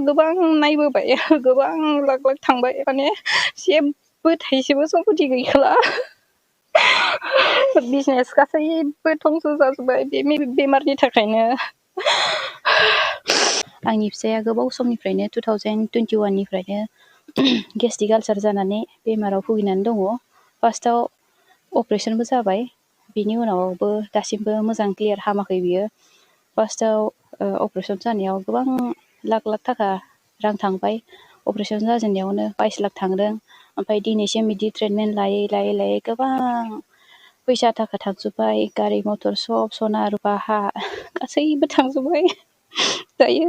गोबां नायबोबाय गोबां लाख लाख थांबाय माने जेबो थाइसेबो सम्पति गैखाला बिजनेस गासैबो धंस जाजोब्बाय बे बेमारनि थाखायनो आंनि फिसाया गोबाव समनिफ्रायनो 2021 निफ्रायनो गेस्ट्रिक आलसार जानानै बेमाराव भुगिनानै दङ फार्स्टआव अपारेशनबो जाबाय बिनि उनावबो दासिमबो मोजां क्लियार हामाखै बियो फार्स्टआव अपारेशन जानायाव गोबां लाख लाख थाखा रां थांबाय अपारेशन जाजेननायावनो 22 लाख थांदों ओमफ्राय दिनैसिम बिदि ट्रिटमेन्ट लायै गोबां फैसा थाखा थांजोब्बाय गारि मटर सब सना रुपा हा गासैबो थांजोब्बाय दायो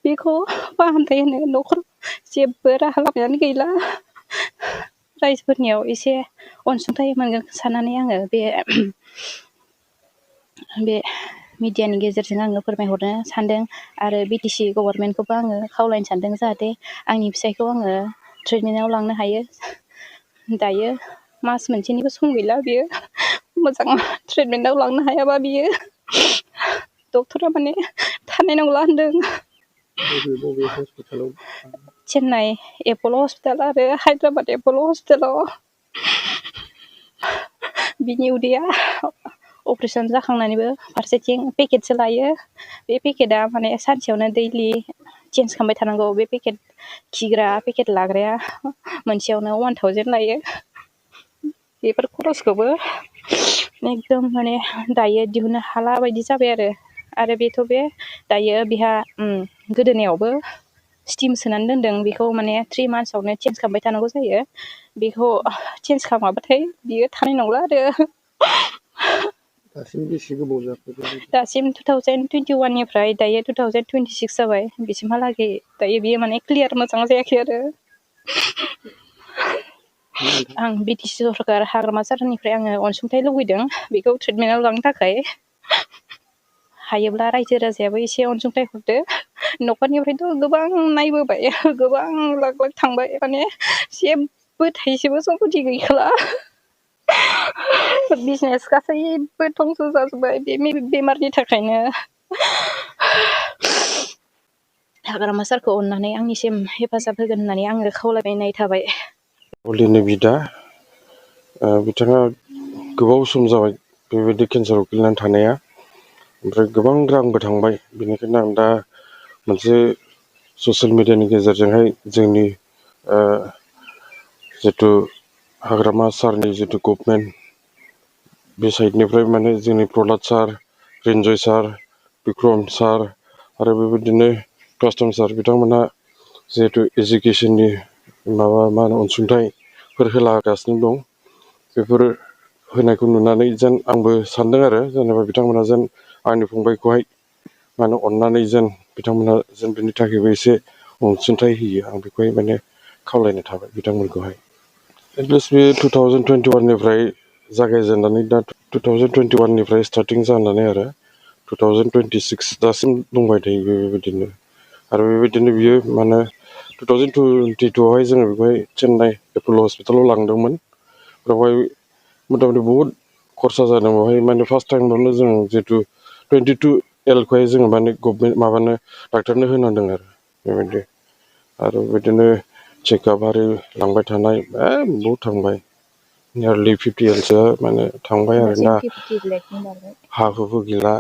बेखौ फाहामथाय होनो न'खर जेबो राहा लामायानो गैला रायजोफोरनियाव एसे अनसुंथाइ मोनगोन साननानै आङो बे मिडियानि गेजेरजों आङो फोरमायहरनो सानदों आरो BTC गभर्नमेन्टखौबो आङो खावलायनो सानदों जाहाथे आंनि फिसायखौ आङो ट्रिटमेन्टआव लांनो हायो दायो मास मोनसेनिबो सम गैला बियो मोजां ट्रिटमेन्टआव लांनो हायाबा बियो डक्टरा माने थानाय नंला होनदों चेन्नाइ एपल' हस्पिटाल आरो हायद्राबाद एपल' हस्पिटालाव बिनि उदैया अपारेशन जाखांनानैबो फारसेथिं पेकेटसो लायो बे पेकेटआ माने सानसेयावनो दैलि चेन्ज खालामबाय थानांगौ बे पेकेट खिग्रा पेकेट लाग्राया मोनसेयावनो 1000 लायो बेफोर खरसखौबो एकदम माने दायो दिहुननो हाला बायदि जाबाय आरो बेथ' बे दायो बेहा गोदोनायावबो स्टिम सोनानै दोनदों बेखौ माने 3 मान्थ्सआवनो चेन्ज खालामबाय थानांगौ जायो बेखौ चेन्ज खालामाबाथाय बियो थानाय नंला आरो दासिम बेसे गोबाव जाखो दासिम 2021 निफ्राय दायो 2026 जाबाय बिसिमहालागै दायो बियो माने क्लियार मोजां जायाखै आरो आं BTC सरकार हाग्रामा सारनिफ्राय आङो अनसुंथाइ लुबैदों बेखौ ट्रिटमेन्टआव लांनो थाखाय हायोब्ला रायजो राजायाबो एसे अनसुंथाइ हरदो न'खरनिफ्रायथ' गोबां नायबोबाय गोबां लाख लाख थांबाय माने जेबो थाइसेबो सम्पति गैखाला बिजनेस गासैबो धंस जाजोब्बाय बे बेमारनि थाखायनो हाग्रामा सारखौ अननानै आंनिसिम हेफाजाब होगोन होननानै आङो खावलायनाय थाबाय अलिनि बिदा बिथाङा गोबाव सम जाबाय बेबायदि केन्साराव गोग्लैनानै थानाया ओमफ्राय गोबां रांबो थांबाय बेनिखायनो आं दा मोनसे ससियेल मिडियानि गेजेरजोंहाय जोंनि जितु हाग्रामा सारनि जितु गभर्नमेन्ट बे साइडनिफ्राय माने जोंनि प्रहलाद सार रिन्जय सार बिक्रम सार आरो बेबायदिनो कास्टम सार बिथांमोनहा जिहेतु एजुकेसननि मा होनो अनसुंथाइफोर होलागासिनो दं बेफोर होनायखौ नुनानै जेन आंबो सानदों आरो जेनेबा बिथांमोना जेन आंनि फंबायखौहाय माने अननानै जेन बिथांमोना जेन बिनि थाखायबो एसे अनसुंथाइ होयो आं बेखौहाय माने खावलायनो थाबाय बिथांमोनखौहाय एटलिस्ट बे 2021 निफ्राय जागायजेननानै दा 2021 निफ्राय स्टार्टिं जानानै आरो 2026 दासिम दंबाय थायो बेबायदिनो आरो बेबायदिनो बियो माने 2022आवहाय जोङो बेखौहाय चेन्नाइ एपल' हस्पिटालाव लांदोंमोन बेवहाय मथा मथि बहुद खरसा जादों बेवहाय माने फार्स्ट टाइमावनो जों जितु 22L खौहाय जोङो माने गभर्नमेन्ट माबानो डाक्टरनो होनांदों आरो बेबायदि आरो बिदिनो चेकआप आरि लांबाय थानाय बहुद थांबाय नियारलि 50Lसो माने थांबाय आरो दा हा हुबो गैला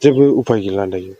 जेबो उफाय गैला दायो